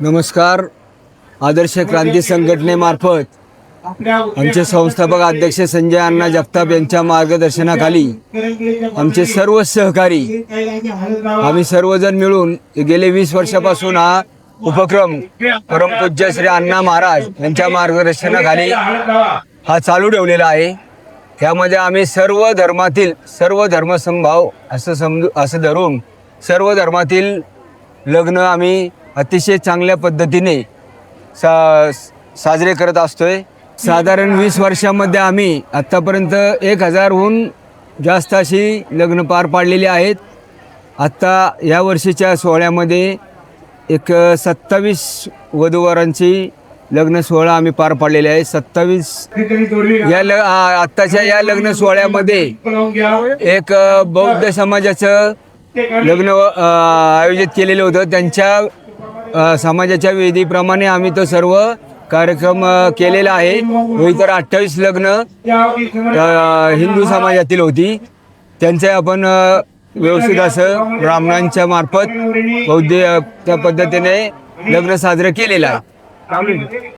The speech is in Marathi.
नमस्कार. आदर्श क्रांती संघटनेमार्फत आमचे संस्थापक अध्यक्ष संजय अण्णा जगताप यांच्या मार्गदर्शनाखाली आमचे सर्व सहकारी आम्ही सर्वजण मिळून गेले 20 वर्षापासून हा उपक्रम परमपूज्य श्री अण्णा महाराज यांच्या मार्गदर्शनाखाली हा चालू ठेवलेला आहे. त्यामध्ये आम्ही सर्व धर्मातील सर्व धर्मसमभाव असं धरून सर्व धर्मातील लग्न आम्ही अतिशय चांगल्या पद्धतीने साजरे करत असतोय. साधारण 20 वर्षामध्ये आम्ही आत्तापर्यंत 1000हून जास्त अशी लग्न पार पाडलेली आहेत. आत्ता या वर्षीच्या सोहळ्यामध्ये एक 27 वधूवरांची लग्न सोहळा आम्ही पार पाडलेले आहे. 27 आत्ताच्या या लग्न सोहळ्यामध्ये एक बौद्ध समाजाचं लग्न आयोजित केलेलं होतं. त्यांच्या समाजाच्या विधीप्रमाणे आम्ही तो सर्व कार्यक्रम केलेला आहे. इतर 28 लग्न हिंदू समाजातील होती. त्यांचे आपण व्यवस्थित असं ब्राह्मणांच्या मार्फत बौद्ध त्या पद्धतीने लग्न साजरं केलेलं आहे.